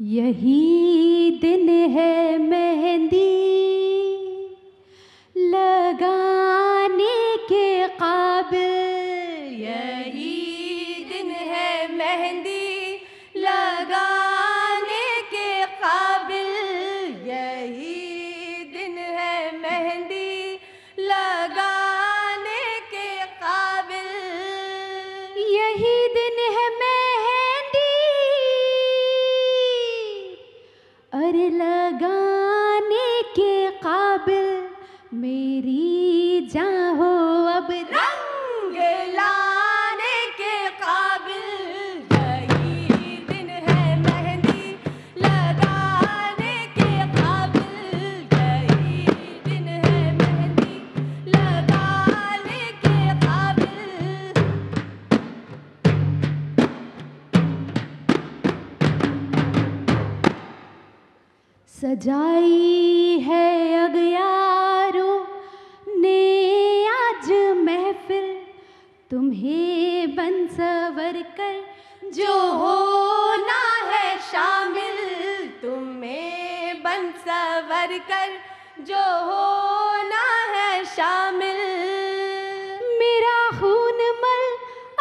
यही दिन है मेहंदी लगाने के काबिल, यही दिन है मेहंदी लगाने के काबिल, यही दिन है मेहंदी लगाने के काबिल, यही दिन है मेहंदी अरे लगाने के काबिल, मेरी जान हो अब रंग लाने के काबिल, यही दिन है मेहंदी लगाने के काबिल, यही दिन है मेहंदी लगाने के काबिल। सजाई है अगयारों ने आज महफिल, तुम्हें बन सवर कर जो होना है शामिल, तुम्हें बन सवर कर जो होना है शामिल, मेरा खून मल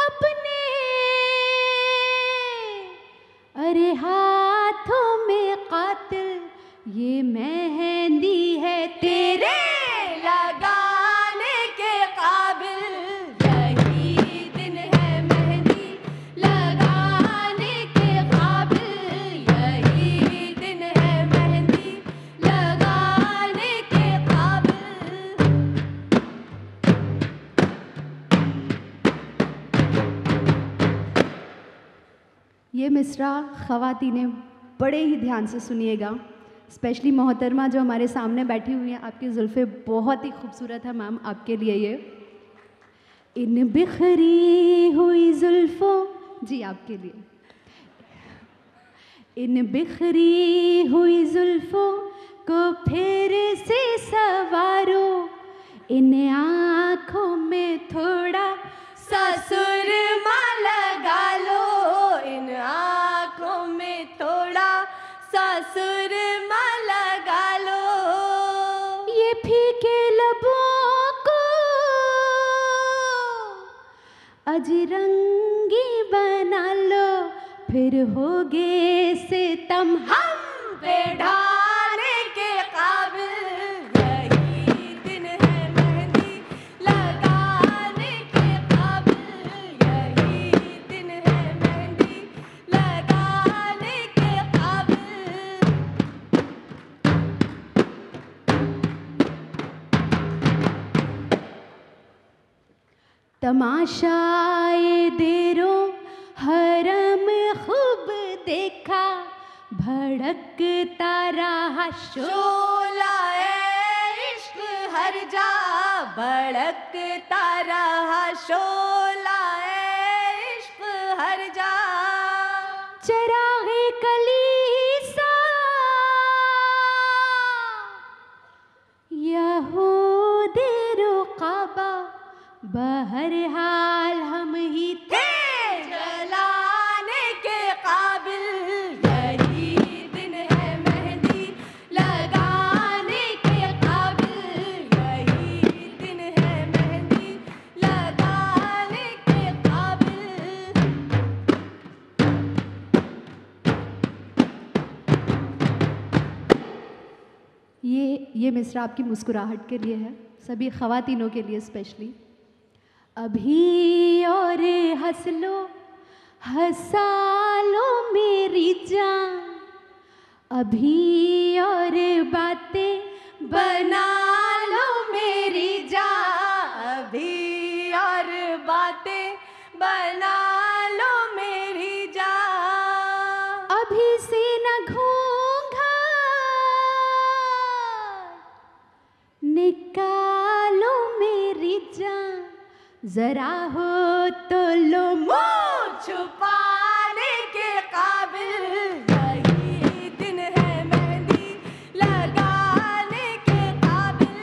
अपने अरे हाथों में कातिल, ये मेहंदी है तेरे लगाने के काबिल, यही दिन है मेहंदी लगाने के काबिल, यही दिन है मेहंदी लगाने के काबिल। ये मिसरा ख़वातीने बड़े ही ध्यान से सुनिएगा, स्पेशली मोहतरमा जो हमारे सामने बैठी हुई हैं, आपकी जुल्फ़ें बहुत ही खूबसूरत है मैम, आपके लिए ये। इन बिखरी हुई जुल्फ़ों, जी आपके लिए। इन बिखरी हुई जुल्फ़ों को फिर से संवारो, इन आँखों में थोड़ा सा सुरमा लगा लो, इन आँखों में थोड़ा सा सुरमा लगा लो, ये फीके लबों को अजरंगी बना लो, फिर होगे सितम हम पे ढाने के काबिल, यही दिन है मेहंदी लगाने के काबिल, यही दिन है मेहंदी लगाने के काबिल। तमाशाए देरों हरम खूब देखा, भड़कता रहा शोला ए इश्क हर जा, भड़कता रहा शोला ए इश्क हर जा, चरागे कलीसा यहूदी रुक़बा, बहरहाल हम ही थे जलाने के काबिल, यही दिन है मेहंदी लगाने के काबिल, यही दिन है मेहंदी लगाने के काबिल। ये मिसरा आपकी मुस्कुराहट के लिए है, सभी ख़वातीनों के लिए स्पेशली। अभी और हंस लो हंसा लो मेरी जान, अभी और बातें बना लो मेरी जान, अभी और बातें बना लो मेरी जान, अभी से न घूंघट निकालो मेरी जान, जरा हो तो लो मुँह छुपाने के काबिल, यही दिन है मेहंदी लगाने के काबिल,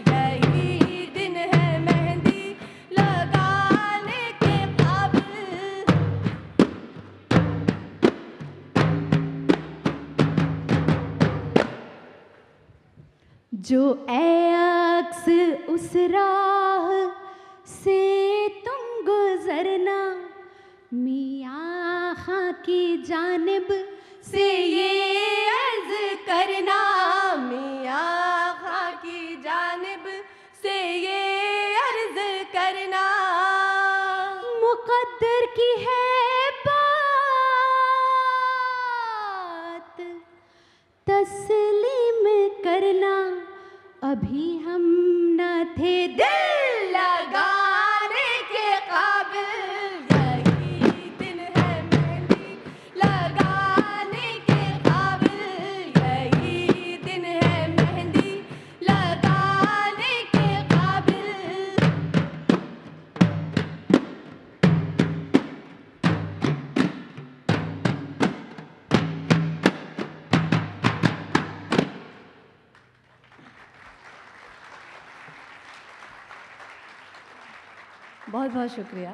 यही दिन है मेहंदी लगाने के काबिल। जो ए अक्स उस राह से तुम गुजरना, मियाँ खां की जानिब से ये अर्ज करना, मियाँ खां की जानिब से ये अर्ज करना। मुक़द्दर की है बात तस्लीम करना, अभी हम न थे दिल लगाने के काबिल, यही दिन है मेहंदी लगाने के काबिल, यही दिन है मेहंदी लगाने के काबिल। बहुत बहुत शुक्रिया।